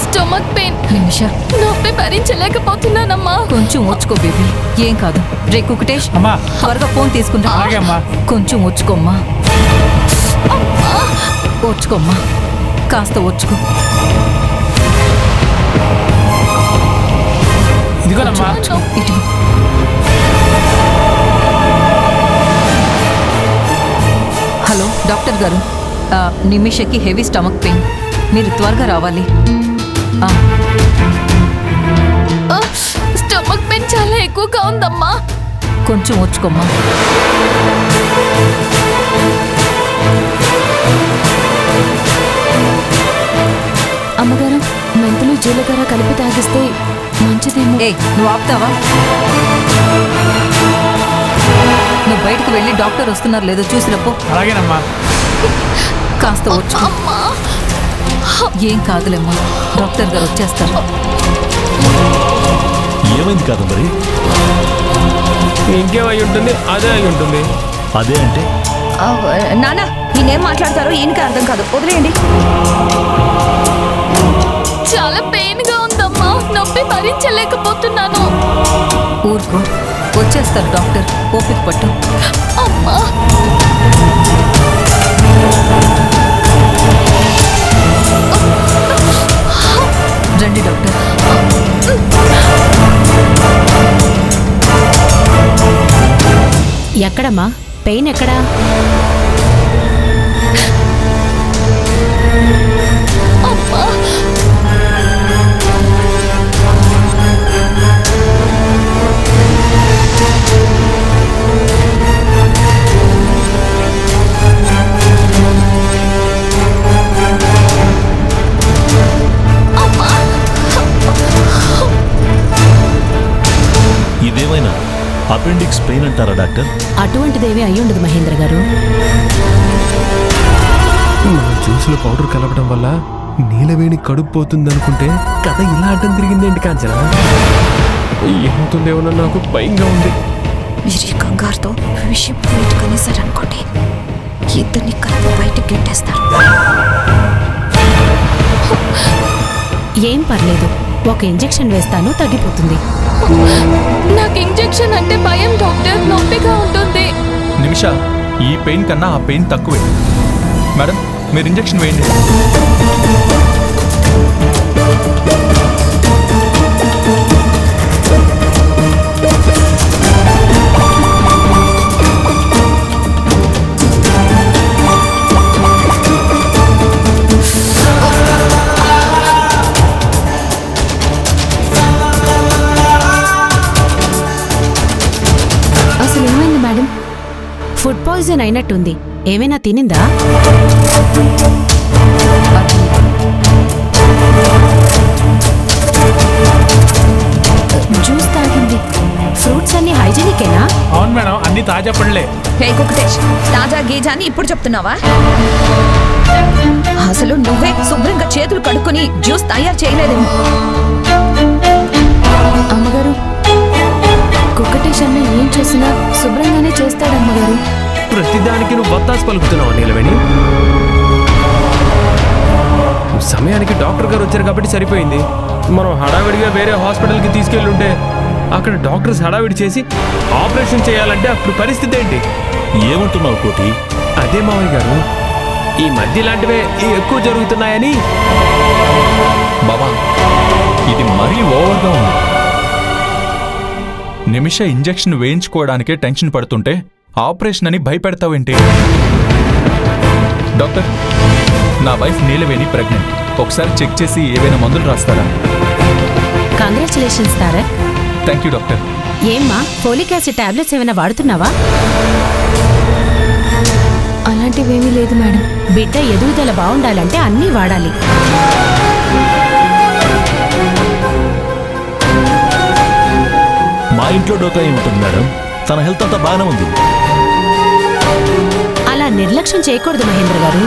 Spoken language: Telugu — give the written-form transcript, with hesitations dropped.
Stomach pain. నిమిష, నొప్పి భరించలేకపోతున్నానమ్మా. కొంచెం ఓచుకో బేబీ, ఏం కాదు. రే కుకటేష్, త్వరగా ఫోన్ తీసుకుంటా. కొంచెం ఓచుకోమ్మా, ఓచుకోమ్మా, కాస్త ఓచుకో. ఇటు హలో డాక్టర్ గారు, నిమిషకి హెవీ స్టమక్ పెయిన్, మీరు త్వరగా రావాలి. స్టమక్ పెయిన్ చాలా ఎక్కువగా ఉందమ్మా. కొంచెం ఓచుకోమ్మా. అమ్మగారు, మెంతులు జీలకర్ర కలిపి తాగిస్తే మంచిదేమో. నువ్వు ఆపుతావా? నువ్వు బయటకు వెళ్ళి డాక్టర్ వస్తున్నారు లేదో చూసినప్పు. అలాగేనమ్మా. కాస్త వచ్చు. ఏం కాదులేమ్మా, డాక్టర్ గారు వచ్చేస్తారు. ఏమైంది కాదంబరి? ఇంకేమై ఉంటుంది? అదే అయి ఉంటుంది. అదే అంటే నానా, ఈయనేం మాట్లాడతారో ఈయనకి అర్థం కాదు, వదిలేయండి. చాలా పెయిన్ గా ఉందమ్మా, నొప్పి భరించలేకపోతున్నాను. ఊరుకో, వచ్చేస్తారు డాక్టర్, ఓపిక పట్టు. అమ్మా, రండి డాక్టర్. ఎక్కడమ్మా పెయిన్? ఎక్కడా? అమ్మా, ఇదేమైనా అపెండిక్స్ పెయిన్ అంటారా డాక్టర్? అటువంటిదేమీ అయ్యుండదు మహేంద్ర గారు. మనం జ్యూస్లో పౌడర్ కలపడం వల్ల నీలవేణి కడుపు పోతుందనుకుంటే కథ ఇలా అడ్డం తిరిగిందేంటి కాంచన? ఏమవుతుందేమో నాకు భయంగా ఉంది. మీరు కంగారుతో విషయం బయట కనేసారనుకోండి, ఇద్దరిని కలిపి బయటకు గెట్టేస్తారు. ఏం పర్లేదు, ఒక ఇంజెక్షన్ వేస్తాను, తగ్గిపోతుంది. నాకు ఇంజెక్షన్ అంటే భయం డాక్టర్, నొప్పిగా ఉంటుంది. నిమిష, ఈ పెయిన్ కన్నా ఆ పెయిన్ తక్కువే. మేడం, మీరు ఇంజెక్షన్ వేయండి. అసలు ఏమైంది మేడం? ఫుడ్ పాయిజన్ అయినట్టుంది. ఏమైనా తినిందా? జ్యూస్ తాగింది. ఫ్రూట్స్ అన్ని హైజీనికేనా? అవును మేడం, అన్ని తాజా పళ్ళే. హే కుకటేష్, తాజా గీజా అని ఇప్పుడు చెప్తున్నావా? అసలు నువ్వే శుభ్రంగా చేతులు కడుక్కొని జ్యూస్ తయారు చేయలేదేమో. అమ్మగారు, కుక్కటేష్ అన్న ఏం చేసినా శుభ్రంగానే చేస్తాడమ్మగారు. ప్రతిదానికి నువ్వు బత్తాసు పలుకుతున్నావు నీలవేణి. సమయానికి డాక్టర్ గారు వచ్చారు కాబట్టి సరిపోయింది. మనం హడావిడిగా వేరే హాస్పిటల్కి తీసుకెళ్ళుంటే అక్కడ డాక్టర్స్ హడావిడి చేసి ఆపరేషన్ చేయాలంటే అప్పుడు పరిస్థితి ఏంటి? ఏమంటున్నావు కోటి? అదే మావయ్య గారు, ఈ మధ్య ఇలాంటివే ఎక్కువ జరుగుతున్నాయని. బాబా, ఇది మరీ ఓవర్గా ఉంది. నిమిష ఇంజెక్షన్ వేయించుకోవడానికే టెన్షన్ పడుతుంటే ఆపరేషన్ అని భయపెడతావేంటి? డాక్టర్, నా వైఫ్ నీలవేణి ప్రెగ్నెంట్. ఒకసారి చెక్ చేసి ఏవైనా మందులు రాస్తారా? Congratulations Tarak. Thank you doctor. ఏమ్మా, ఫోలిక్ యాసిడ్ టాబ్లెట్స్ ఏమైనా వాడుతున్నావా? అలాంటివేమీ లేదు మేడం. బిడ్డ ఎదుగుదల బాగుండాలంటే అన్నీ వాడాలి. మా ఇంట్లో డోకా ఏముంటుంది మేడం, తన హెల్త్ అంతా బాగానే ఉంది. అలా నిర్లక్ష్యం చేయకూడదు మహేంద్ర గారు.